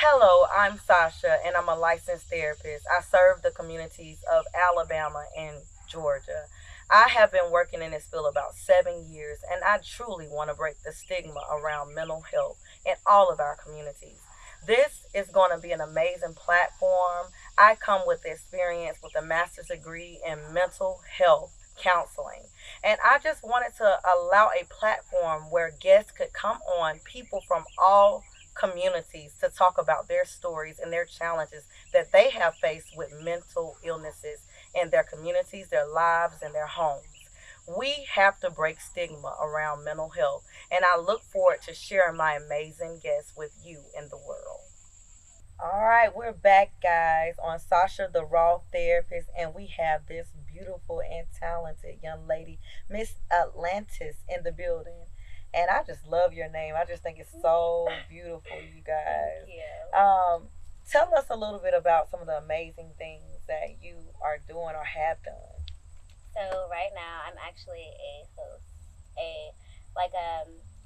Hello, I'm Sasha, and I'm a licensed therapist. I serve the communities of Alabama and Georgia. I have been working in this field about 7 years, and I truly want to break the stigma around mental health in all of our communities. This is going to be an amazing platform. I come with experience with a master's degree in mental health counseling. And I just wanted to allow a platform where guests could come on, people from all communities, to talk about their stories and their challenges that they have faced with mental illnesses in their communities, their lives, and their homes. We have to break stigma around mental health, and I look forward to sharing my amazing guests with you in the world. All right, we're back, guys, on Sasha the Raw Therapist, and we have this beautiful and talented young lady, Miss Atlantis, in the building. And I just love your name. I just think it's so beautiful, you guys. Tell us a little bit about some of the amazing things that you are doing or have done. So right now I'm actually a host.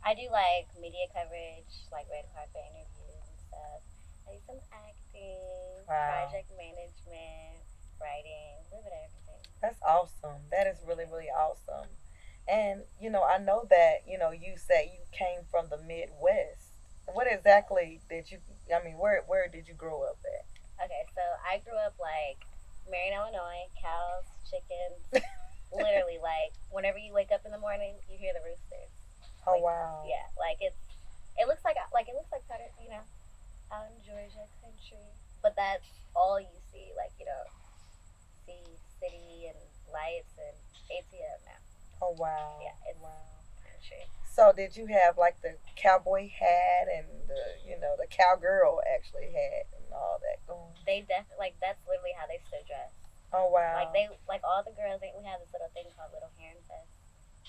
I do like media coverage, like red carpet interviews and stuff. I do some acting, Wow. project management, writing, a little bit of everything. That's awesome. That is really, really awesome. And, I know that, you say you came from the Midwest. What exactly did you, I mean, where did you grow up at? Okay, so I grew up like Marion, Illinois, cows, chickens. Literally, like whenever you wake up in the morning, you hear the roosters. Oh, Like, wow. yeah, it looks like kind of out in Georgia country, but that's all you see. Like you don't see city and lights and ATM now. Oh, wow. Yeah, it's Wow. country. So did you have like the cowboy hat and the cowgirl actually hat and all that going? They definitely like that's literally how they still dress. Oh, Like wow. like all the girls. We have this little thing called little heron vests.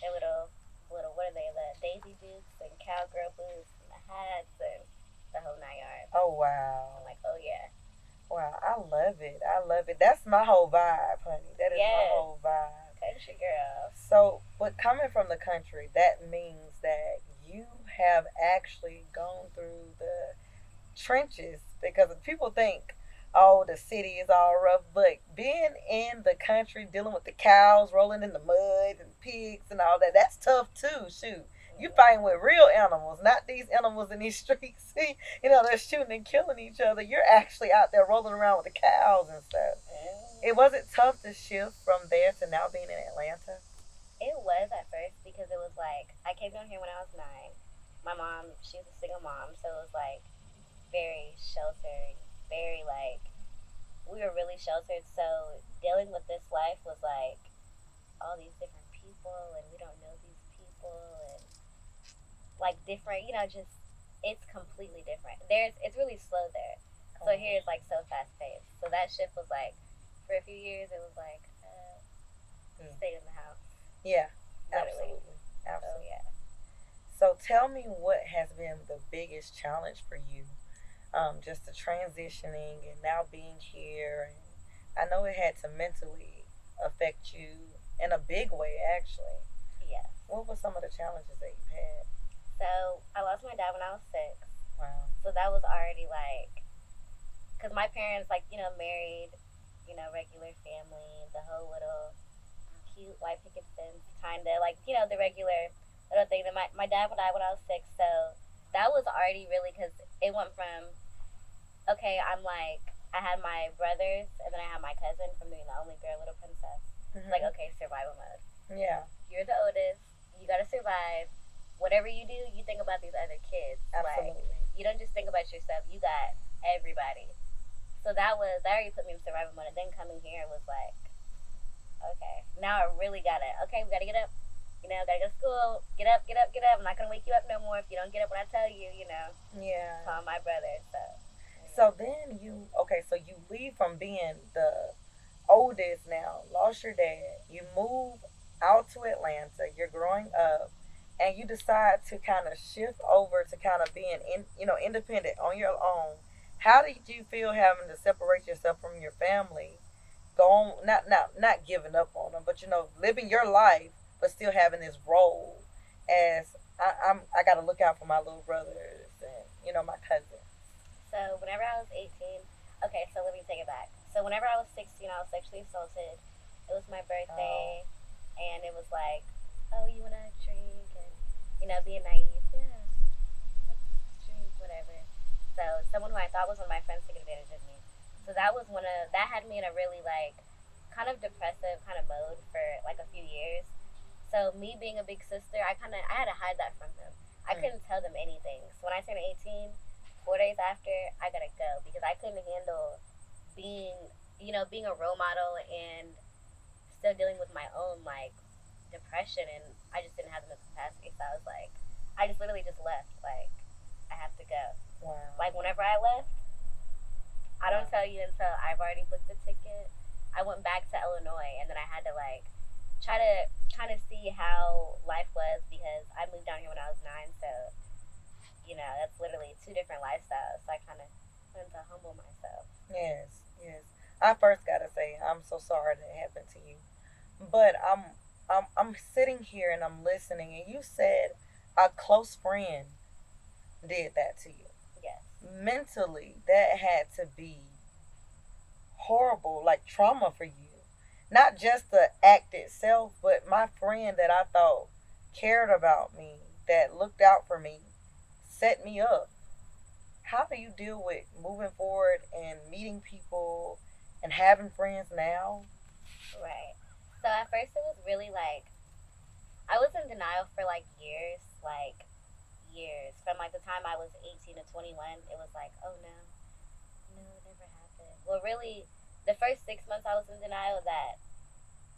They're little what are they? The Daisy Dukes and cowgirl boots and the hats and the whole 9 yards. Oh, I'm wow. like, oh yeah, Wow. I love it. I love it. That's my whole vibe, honey. That is my yes, whole vibe. country girl. So, but coming from the country, that means that you have actually gone through the trenches, because people think, oh, the city is all rough, but being in the country, dealing with the cows rolling in the mud and pigs and all that, that's tough too. Shoot. You fighting with real animals, not these animals in these streets. They're shooting and killing each other. You're actually out there rolling around with the cows and stuff. It wasn't tough to shift from there to now being in Atlanta. It was at first because it was like I came down here when I was 9. My mom, she was a single mom, so it was like very sheltering, very like we were really sheltered. So dealing with this life was like all these different people, and we don't know these people, and like different, just it's completely different. It's really slow there. So here it's like so fast paced. So that shift was like for a few years it was like stay in the house. Yeah, Literally. absolutely. So Absolutely. yeah. So tell me what has been the biggest challenge for you, just the transitioning and now being here. And I know it had to mentally affect you in a big way, actually. Yeah. What were some of the challenges that you've had? So I lost my dad when I was 6. Wow. So that was already like, because my parents, like, married, regular family, the whole little cute white picket fence, kind of like, the regular little thing. That my dad died when I was 6. So that was already really, because it went from, okay, I'm like, I had my brothers and then I had my cousin from being the only girl, little princess. Mm-hmm. Like, okay, survival mode. Yeah. You're the oldest. You got to survive. Whatever you do, you think about these other kids. Absolutely. Like, you don't just think about yourself. You got everybody. So that already put me in survival mode. And then coming here was like, okay, now I really gotta. Okay, we gotta get up. Gotta go to school. Get up, get up, get up. I'm not gonna wake you up no more if you don't get up when I tell you. Yeah. Call my brother. So. So then so you leave from being the oldest now, lost your dad, you move out to Atlanta, you're growing up, and you decide to kind of shift over to kind of being independent on your own. How did you feel having to separate yourself from your family? Go on, not giving up on them, but living your life, but still having this role as I got to look out for my little brothers and my cousin. So whenever I was 18, okay, so let me take it back. So whenever I was 16, I was sexually assaulted. It was my Oh. birthday, and it was like, oh, you wanna drink, and being naive, yeah, let's drink, whatever. So someone who I thought was one of my friends took advantage of me. So that had me in a really like kind of depressive kind of mode for like a few years. So me being a big sister, I had to hide that from them. I Mm. couldn't tell them anything. So when I turned 18, 4 days after, I gotta go because I couldn't handle being being a role model and still dealing with my own like depression, and I just didn't have the capacity. So I was like, I just literally just left. Like I have to go. Wow. Like whenever I left, I don't tell you until I've already booked the ticket. I went back to Illinois, and then I had to like try to kind of see how life was because I moved down here when I was 9. So that's literally two different lifestyles. So I kind of wanted to humble myself. Yes, yes. I first gotta say I'm so sorry that happened to you. But I'm sitting here and I'm listening, and you said a close friend did that to you. Yes. Mentally, that had to be horrible, like trauma for you. Not just the act itself, but my friend that I thought cared about me, that looked out for me, set me up. How do you deal with moving forward and meeting people and having friends now? Right. So at first it was really like I was in denial for like years, years. From like the time I was 18 to 21, it was like, oh no, no, it never happened. Well, really, the first 6 months I was in denial that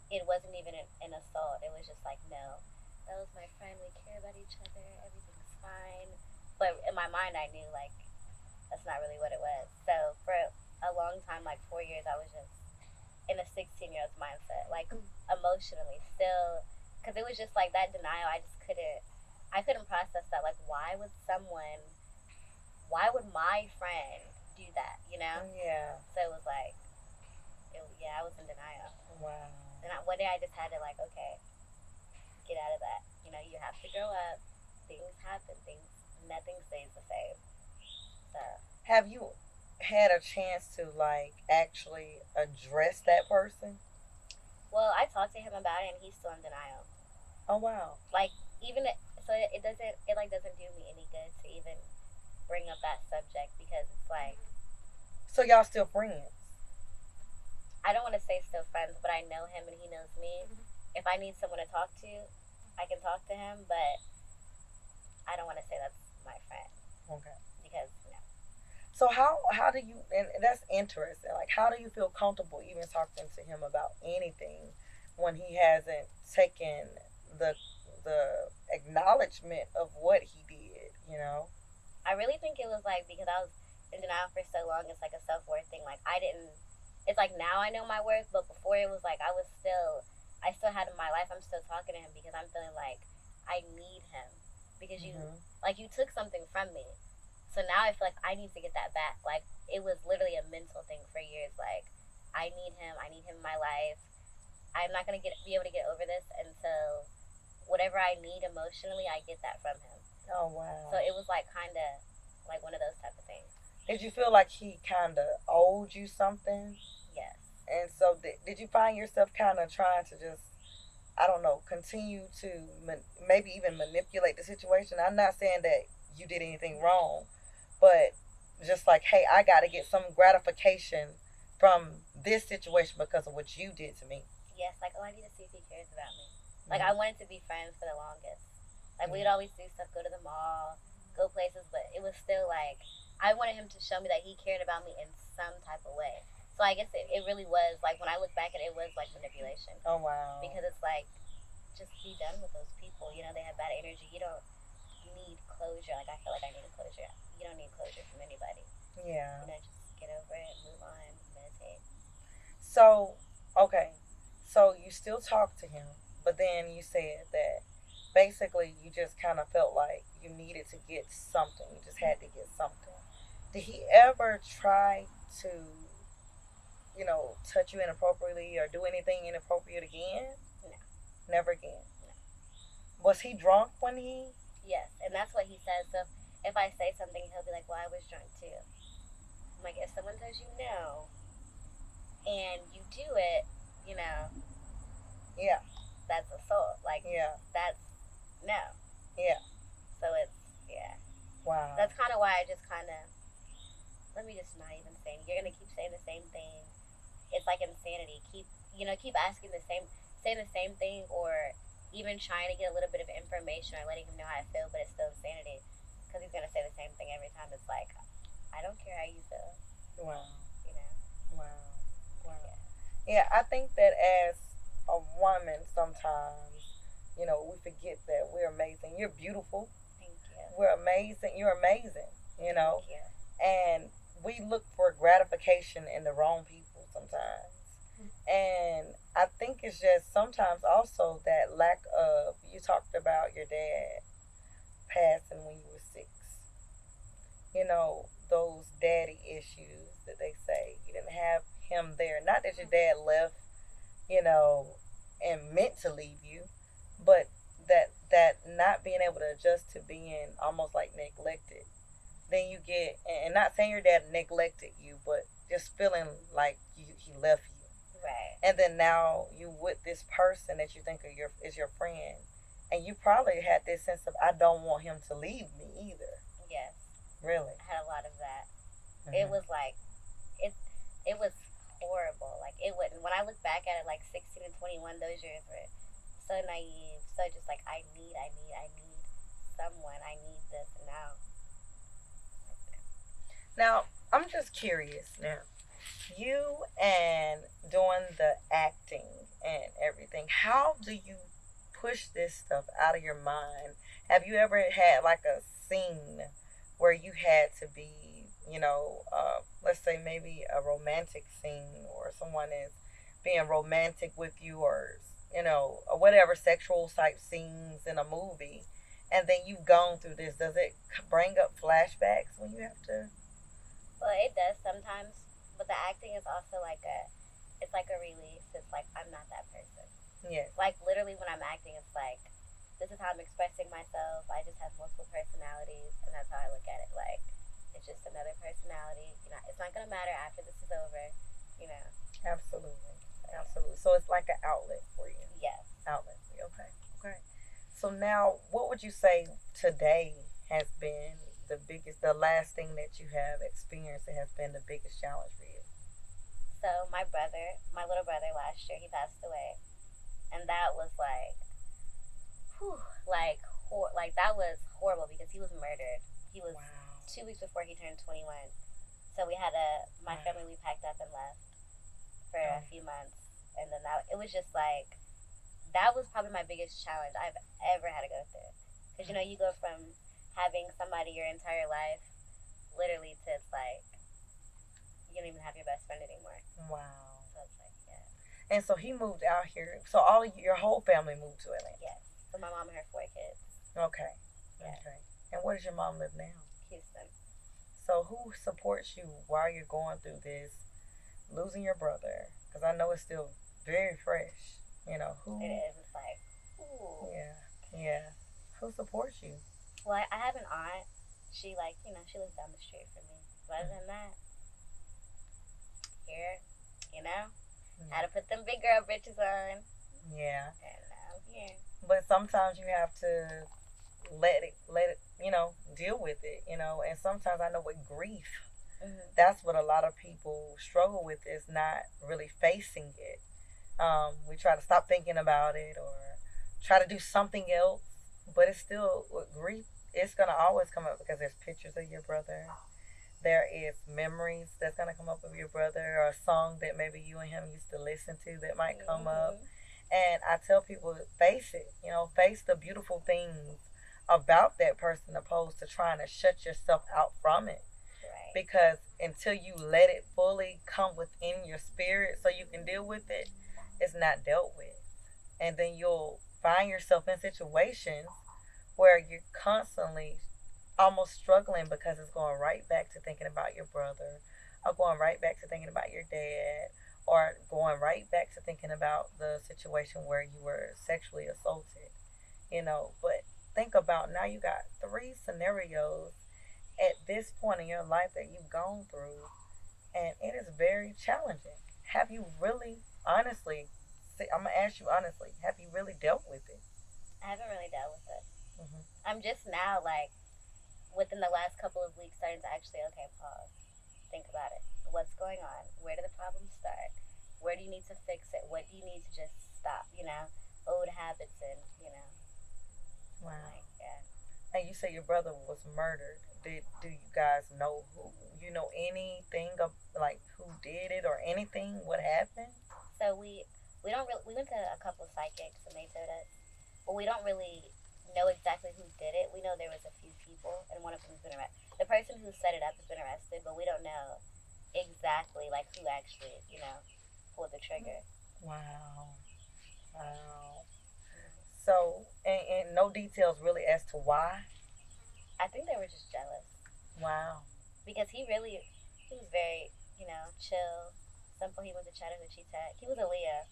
it wasn't even an assault. It was just like, no, that was my friend. We care about each other. Everything's fine. But in my mind, I knew like that's not really what it was. So for a long time, like 4 years, I was just in a 16-year-old's mindset, like emotionally still, because it was just like that denial. I couldn't process that. Like, why would my friend do that? Yeah. So it was like, yeah, I was in denial. Wow. And one day I just had to like, okay, get out of that. You have to grow up. Things happen. Nothing stays the same. So, Have you had a chance to like actually address that person? well, I talked to him about it, and he's still in denial. Oh wow. Like, even so, it like doesn't do me any good to even bring up that subject because it's like So y'all still friends? I don't want to say still friends, but I know him and he knows me. If I need someone to talk to, I can talk to him, but I don't want to say that's my friend Okay. because So how do you, and that's interesting. Like how do you feel comfortable even talking to him about anything when he hasn't taken the the acknowledgement of what he did, you know? I really think it was like because I was in denial for so long. It's like a self-worth thing. Like I didn't. It's like now I know my worth, but before it was like I still had in my life. I'm still talking to him because I'm feeling like I need him because Mhm. you took something from me. So now I feel like I need to get that back. Like it was literally a mental thing for years. Like I need him. I need him in my life. I'm not gonna be able to get over this until whatever I need emotionally, I get that from him. Oh wow. So it was like kind of like one of those type of things. Did you feel like he kind of owed you something? Yes. And so did you find yourself kind of trying to just, I don't know, continue to maybe even manipulate the situation? I'm not saying that you did anything wrong, but just like, hey, I got to get some gratification from this situation because of what you did to me. Yes, like, oh, I need to see if he cares about me. Like, I wanted to be friends for the longest. Like, we'd always do stuff, go to the mall, go places, but it was still like, I wanted him to show me that he cared about me in some type of way. So I guess it really was, like, when I look back at it, it was like manipulation. Oh wow. Because it's like, just be done with those people. They have bad energy. You don't need closure. Like, I feel like I need closure. You don't need closure from anybody. Yeah. Just get over it, move on, meditate. So, okay. So you still talk to him, but then you said that basically you just kind of felt like you needed to get something. You just had to get something. Did he ever try to, touch you inappropriately or do anything inappropriate again? No. Never again. No. Was he drunk when he? Yes, and that's what he says. So if I say something, he'll be like, "Well, I was drunk too." someone tells you no and you do it, you know, Yeah. that's assault. Like, Yeah. that's no. Yeah. So it's, yeah. Wow. That's kind of why I just kind of, let me just not even say, you're going to keep saying the same thing. It's like insanity. Keep asking saying the same thing, or even trying to get a little bit of information or letting him know how I feel, but it's still insanity. Because he's going to say the same thing every time. It's like, I don't care how you feel, Wow. you know? Wow. Wow. Yeah. Yeah, I think that as a woman, sometimes, we forget that we're amazing. You're beautiful. Thank you. We're amazing. You're amazing. Thank you. And we look for gratification in the wrong people sometimes. And I think it's just sometimes also that lack of, you talked about your dad passing when you were 6. Those daddy issues that they say. You didn't have him there. Not that your dad left, you know, and meant to leave you, but that not being able to adjust to being almost like neglected. Then you get, and not saying your dad neglected you, but just feeling like he left you. Right. And then now you with this person that you think is your friend, and you probably had this sense of, I don't want him to leave me either. Yes. Really. I had a lot of that. Mm-hmm. It was like, it was horrible. Like, it wouldn't, when I look back at it, like 16 and 21, those years were so naive, so just like, I need someone, I need this, and now I'm just curious now. You and doing the acting and everything, how do you push this stuff out of your mind? Have you ever had like a scene where you had to be, let's say maybe a romantic scene, or someone is being romantic with you, or whatever sexual type scenes in a movie, and then you've gone through this? Does it bring up flashbacks when you have to? well, it does sometimes, but the acting is also it's like a release. It's like, I'm not that person. Yes. Like, literally, when I'm acting, it's like, this is how I'm expressing myself. I just have multiple personalities, and that's how I look at it. Like, it's just another personality. It's not gonna matter after this is over. You know. Absolutely. Absolutely. So it's like an outlet for you. Yes. Outlet for you. Okay. Okay. So now, what would you say today has been the last thing that you have experienced that has been the biggest challenge for you? So my little brother last year, he passed away, and that was like, whew, like that was horrible because he was murdered. He was Wow. 2 weeks before he turned 21. So my family, we packed up and left for a few months, and then it was just like, that was probably my biggest challenge I've ever had to go through. Because you go from having somebody your entire life, literally, to it's like you don't even have your best friend anymore. Wow. So it's like, yeah. And so he moved out here. So your whole family moved to Atlanta. Yes. So my mom and her 4 kids. Okay. Yeah. Okay. And where does your mom live now? Houston. So who supports you while you're going through this, losing your brother? Because I know it's still very fresh. Who? It is. It's like, ooh. Yeah. Yeah. Who supports you? Well, I have an aunt. She she lives down the street from me. But other than that, here, had to put them big girl britches on. Yeah. And I'm here. But sometimes you have to let it, deal with it, and sometimes I know with grief, that's what a lot of people struggle with, is not really facing it. We try to stop thinking about it or try to do something else, but it's still, with grief, it's going to always come up because there's pictures of your brother. There is memories that's going to come up of your brother, or a song that maybe you and him used to listen to that might come up. And I tell people, face it, face the beautiful things about that person, opposed to trying to shut yourself out from it. Right. Because until you let it fully come within your spirit so you can deal with it, it's not dealt with. And then you'll find yourself in situations where you're constantly almost struggling, because it's going right back to thinking about your brother, or going right back to thinking about your dad, or going right back to thinking about the situation where you were sexually assaulted. But think about, now you got 3 scenarios at this point in your life that you've gone through, and it is very challenging. Have you really, honestly, I'm gonna ask you honestly, have you really dealt with it? I haven't really dealt with it. Hmm. I'm just now like within the last couple of weeks starting to actually okay pause, think about it. What's going on? Where do the problems start? Where do you need to fix it? What do you need to just stop? Old habits and I'm Wow. like yeah. And you say your brother was murdered. Do you guys know who? You know anything of like who did it or anything? What happened? So we don't really we went to a couple of psychics and they told us, but we don't really know exactly who did it. We know there was a few people and one of them has been arrested. The person who set it up has been arrested, but we don't know exactly like who actually pulled the trigger. Wow. Wow. So, and no details really as to why. I think they were just jealous Wow. because he was very chill, simple. He went to Chattahoochee Tech. He was a Leo,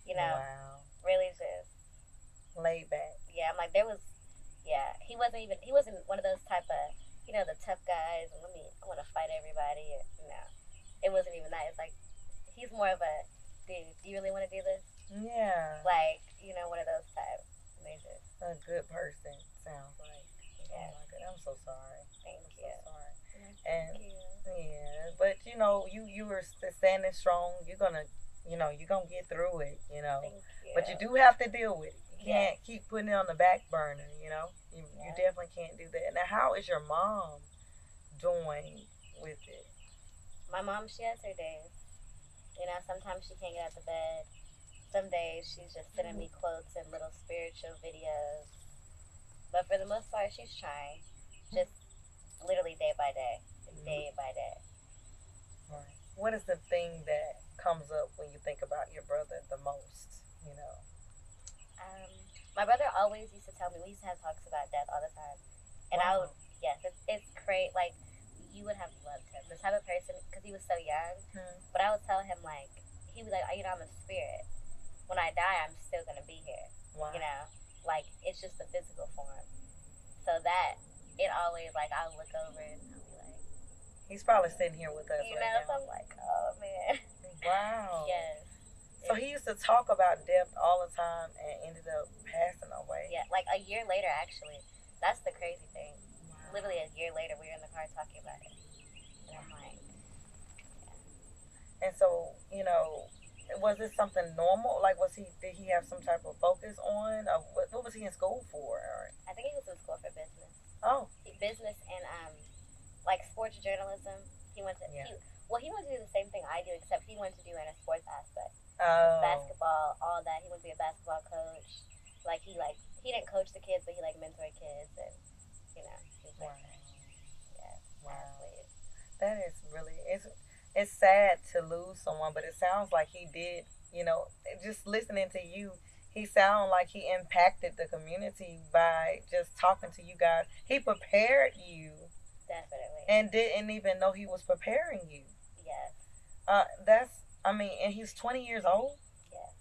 you know, Wow. really just Laid back. yeah. I'm like there was yeah. He wasn't one of those type of the tough guys. And I want to fight everybody. No, it wasn't even that. It's like he's more of a dude. Do you really want to do this? Yeah. Like one of those type. And they just A good person, sounds like. Oh yeah. my god, I'm so sorry. Thank I'm so you. sorry. And Thank you. yeah, but you were standing strong. You're gonna get through it. Thank But you you. do have to deal with it. You Yes. can't keep putting it on the back burner. You Yes. definitely can't do that. Now, how is your mom doing with it? My mom, she has her days. Sometimes she can't get out of bed. Some days she's just sending me quotes and little spiritual videos. But for the most part, she's trying. Just literally day by day. Day by day. Right. What is the thing that comes up when you think about your brother the most? You know. Um, my brother always used to tell me, we used to have talks about death all the time. And I would, Wow. yes, it's great. Like, you would have loved him. The type of person, because he was so young. Hmm. But I would tell him, like, he was like, I'm a spirit. When I die, I'm still going to be here. Wow. Like, it's just the physical form. So that, it always, like, I'll look over and I'll be like, He's probably sitting here with us right so now. I'm like, oh, man. Wow. Yes. So he used to talk about death all the time and ended up passing away. Yeah, like a year later, actually. That's the crazy thing. Wow. Literally a year later, we were in the car talking about it. And I'm like, And so, was this something normal? Like, did he have some type of focus on? What was he in school for? Or, I think he was in school for business. oh, Business and, like sports journalism. He went to, Yeah. he wanted to do the same thing I do, except he wanted to do it in a sports aspect. oh, Basketball, all that. He wanted to be a basketball coach. He didn't coach the kids, but he mentored kids and he was wow, yeah, wow. athlete. That is really it's sad to lose someone, but it sounds like he did. Just listening to you, he sounded like he impacted the community by just talking to you guys. He prepared you Definitely. and didn't even know he was preparing you. Yes. And he's 20 years old. Yes.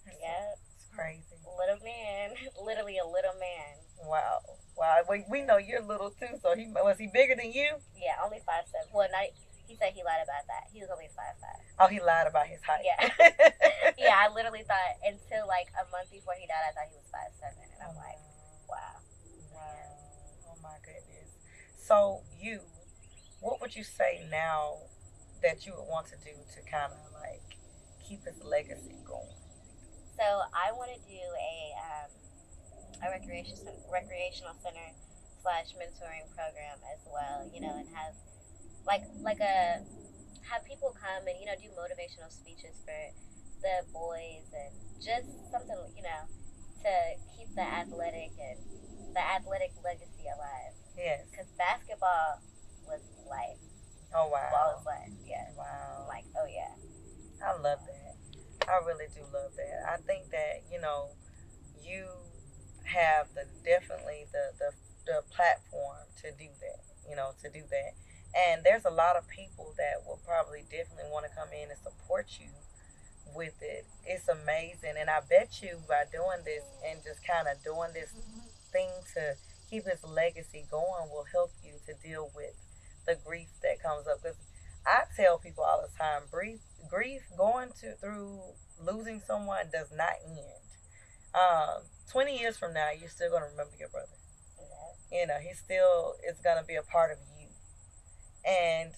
That's, Yeah. it's crazy. Little man. Literally a little man. Wow, wow. We know you're little too. So was he bigger than you? Yeah, only 5'7". Well, not. He said he lied about that. He was only 5'5". Oh, he lied about his height. Yeah. Yeah, I literally thought until like a month before he died, I thought he was 5'7", and I'm like, wow. Wow. Oh my goodness. So what would you say now that you would want to do to kind of like keep his legacy going? So I want to do a recreational center / mentoring program as well. And have have people come and do motivational speeches for the boys and just something to keep the athletic legacy alive. Yes. Because basketball was life. Oh Ball wow. was life. Yeah. Wow. I'm like, oh yeah. I love that. I really do love that. I think that you have definitely the platform to do that. To do that. And there's a lot of people that will probably definitely want to come in and support you with it. It's amazing. And I bet you by doing this and just kind of doing this thing to keep his legacy going will help you to deal with the grief that comes up. Because I tell people all the time, grief going through losing someone does not end. 20 years from now, you're still gonna remember your brother. You know, he still is gonna be a part of you, and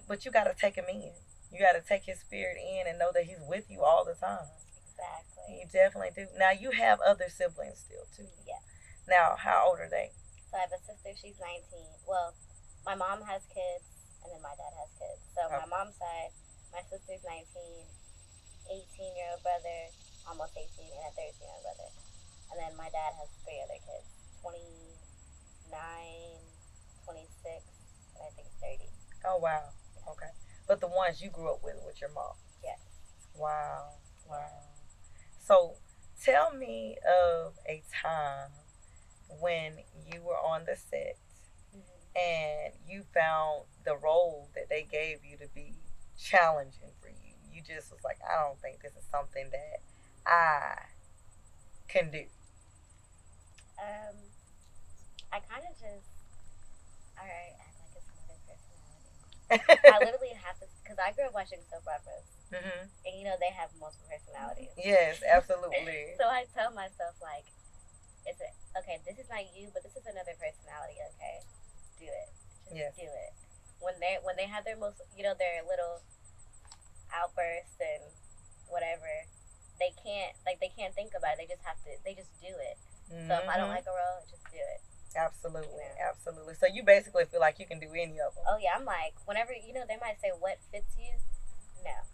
but you gotta take him in. You gotta take his spirit in and know that he's with you all the time. Exactly. You definitely do. Now you have other siblings still too. Yeah. Now, how old are they? So I have a sister. She's 19. Well, my mom has kids, and then my dad has kids. So my mom's side, my sister's 19, 18-year-old brother, almost 18, and a 13-year-old brother. And then my dad has three other kids, 29, 26, and I think 30. Oh, wow. Yeah. Okay. But the ones you grew up with your mom? Yes. Wow. Wow. So tell me of a time when you were on the set and you found the role that they gave you to be challenging for you. You just was like, I don't think this is something that I can do. I kind of just, all right, act like it's another personality. I literally have to, because I grew up watching soap operas. Mm-hmm. And you know, they have multiple personalities. Yes, absolutely. So I tell myself, like, okay, this is not you, but this is another personality, okay? Do it. Just do it. When they have their most, you know, their little outbursts and whatever, they can't think about it. They just do it. Mm-hmm. So if I don't like a role, just do it. Absolutely, absolutely. So you basically feel like you can do any of them. Oh yeah, I'm like, whenever, you know, they might say what fits you. No.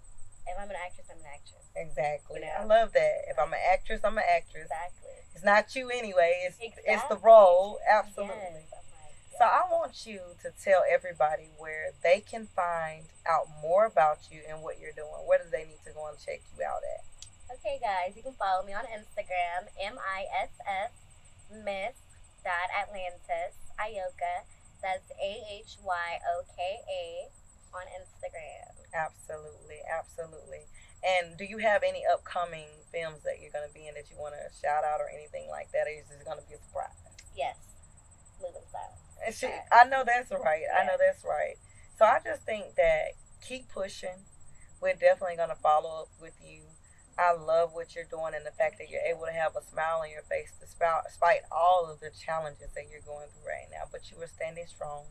If I'm an actress, I'm an actress. Exactly. You know? I love that. If I'm an actress, I'm an actress. Exactly. It's not you anyway. It's the role. Absolutely. Yes. So I want you to tell everybody where they can find out more about you and what you're doing. Where do they need to go and check you out at? Okay, guys, you can follow me on Instagram, miss.atlantis, Ayoka. That's AHYOKA on Instagram. Absolutely, absolutely. And do you have any upcoming films that you're going to be in that you want to shout out or anything like that? Or is this going to be a surprise? Yes. Moving style. I know that's right. Yeah. I know that's right. So I just think that keep pushing. We're definitely going to follow up with you. I love what you're doing and the fact that you're able to have a smile on your face despite all of the challenges that you're going through right now. But you are standing strong.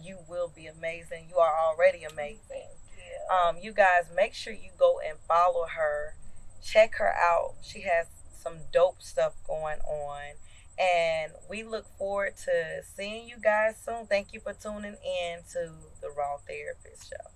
You will be amazing. You are already amazing. You guys, make sure you go and follow her. Check her out. She has some dope stuff going on. And we look forward to seeing you guys soon. Thank you for tuning in to the Raw Therapist Show.